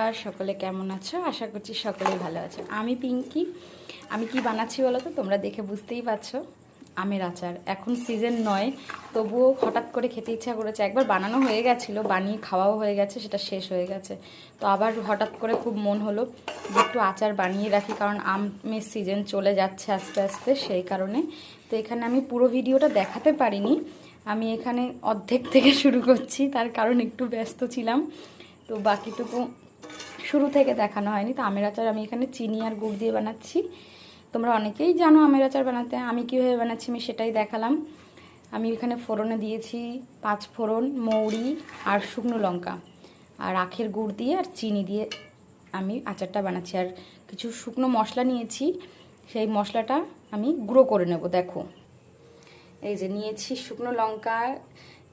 আর সকলে কেমন আছো? আশা করছি সকলেই ভালো আছো। আমি পিঙ্কি। আমি কি বানাচ্ছি বলো তো, তোমরা দেখে বুঝতেই পারছো। আমের আচার এখন সিজন নয়, তবুও হঠাৎ করে খেতে ইচ্ছা করেছে। একবার বানানো হয়ে গেছিলো, বানিয়ে খাওয়াও হয়ে গেছে, সেটা শেষ হয়ে গেছে। তো আবার হঠাৎ করে খুব মন হলো যে একটু আচার বানিয়ে রাখি, কারণ আমের সিজন চলে যাচ্ছে আস্তে আস্তে, সেই কারণে। তো এখানে আমি পুরো ভিডিওটা দেখাতে পারিনি, আমি এখানে অর্ধেক থেকে শুরু করছি, তার কারণ একটু ব্যস্ত ছিলাম। তো বাকিটুকু শুরু থেকে দেখানো হয়নি। তো আমের আচার আমি এখানে চিনি আর গুড় দিয়ে বানাচ্ছি। তোমরা অনেকেই জানো আমের আচার বানাতে, আমি কীভাবে বানাচ্ছি আমি সেটাই দেখালাম। আমি এখানে ফোড়নে দিয়েছি 5 ফোড়ন, মৌরি আর শুকনো লঙ্কা, আর আখের গুড় দিয়ে আর চিনি দিয়ে আমি আচারটা বানাচ্ছি। আর কিছু শুকনো মশলা নিয়েছি, সেই মশলাটা আমি গুঁড়ো করে নেব। দেখো, এই যে নিয়েছি শুকনো লঙ্কা,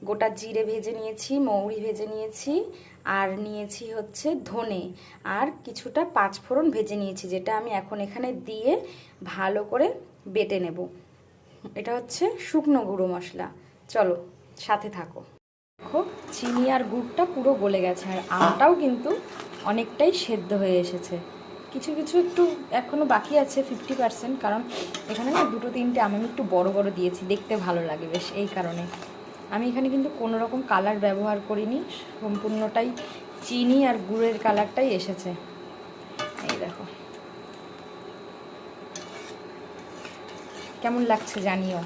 গোটা জিরে ভেজে নিয়েছি, মৌরি ভেজে নিয়েছি, আর নিয়েছি হচ্ছে ধনে, আর কিছুটা 5 ফোড়ন ভেজে নিয়েছি, যেটা আমি এখন এখানে দিয়ে ভালো করে বেটে নেব। এটা হচ্ছে শুকনো গুঁড়ো মশলা। চলো সাথে থাকো। দেখো, চিনি আর গুড়টা পুরো গলে গেছে, আর আমটাও কিন্তু অনেকটাই সেদ্ধ হয়ে এসেছে। কিছু কিছু একটু এখনও বাকি আছে 50%, কারণ এখানে না 2-3টে আম আমি একটু বড় বড় দিয়েছি, দেখতে ভালো লাগে বেশ, এই কারণে। আমি এখানে কিন্তু কোনো রকম কালার ব্যবহার করিনি, সম্পূর্ণটাই চিনি আর গুড়ের কালারটাই এসেছে। এই দেখো কেমন লাগছে জানিও।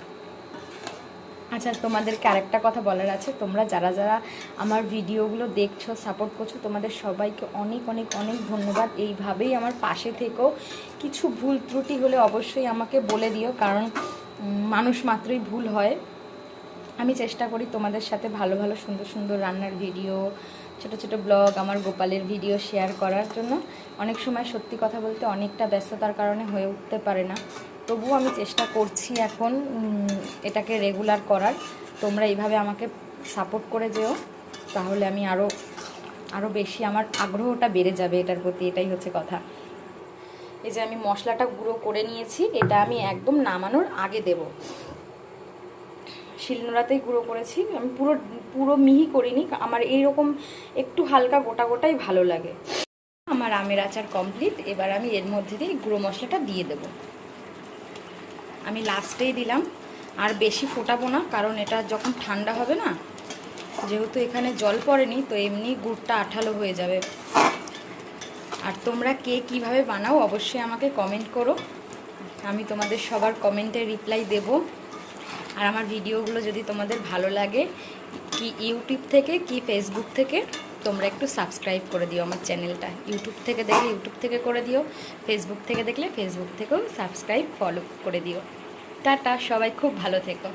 আচ্ছা, তোমাদেরকে আরেকটা কথা বলার আছে। তোমরা যারা যারা আমার ভিডিওগুলো দেখছো, সাপোর্ট করছো, তোমাদের সবাইকে অনেক অনেক অনেক ধন্যবাদ। এইভাবেই আমার পাশে থেকেও, কিছু ভুল ত্রুটি হলে অবশ্যই আমাকে বলে দিও, কারণ মানুষ মাত্রই ভুল হয়। আমি চেষ্টা করি তোমাদের সাথে ভালো ভালো সুন্দর সুন্দর রান্নার ভিডিও, ছোট ছোট ব্লগ, আমার গোপালের ভিডিও শেয়ার করার জন্য। অনেক সময় সত্যি কথা বলতে অনেকটা ব্যস্ততার কারণে হয়ে উঠতে পারে না, তবুও আমি চেষ্টা করছি এখন এটাকে রেগুলার করার। তোমরা এইভাবে আমাকে সাপোর্ট করে যেও, তাহলে আমি আরও বেশি, আমার আগ্রহটা বেড়ে যাবে এটার প্রতি, এটাই হচ্ছে কথা। এই যে আমি মশলাটা গুঁড়ো করে নিয়েছি, এটা আমি একদম নামানোর আগে দেব। শিলনোড়াতেই গুঁড়ো করেছি, আমি পুরো মিহি করিনি, আমার এইরকম একটু হালকা গোটা গোটাই ভালো লাগে। আমার আমের আচার কমপ্লিট। এবার আমি এর মধ্যে দিয়ে গুঁড়ো মশলাটা দিয়ে দেব। আমি লাস্টেই দিলাম, আর বেশি ফোটাবো না, কারণ এটা যখন ঠান্ডা হবে না, যেহেতু এখানে জল পড়েনি, তো এমনি গুড়টা আঠালো হয়ে যাবে। আর তোমরা কে কীভাবে বানাও অবশ্যই আমাকে কমেন্ট করো, আমি তোমাদের সবার কমেন্টে রিপ্লাই দেব। আর আমার ভিডিওগুলো যদি তোমাদের ভালো লাগে, কি ইউটিউব থেকে কি ফেসবুক থেকে, তোমরা একটু সাবস্ক্রাইব করে দিও আমার চ্যানেলটা। ইউটিউব থেকে দেখলে ইউটিউব থেকে করে দিও, ফেসবুক থেকে দেখলে ফেসবুক থেকেও সাবস্ক্রাইব ফলো করে দিও। টাটা, সবাই খুব ভালো থেকো।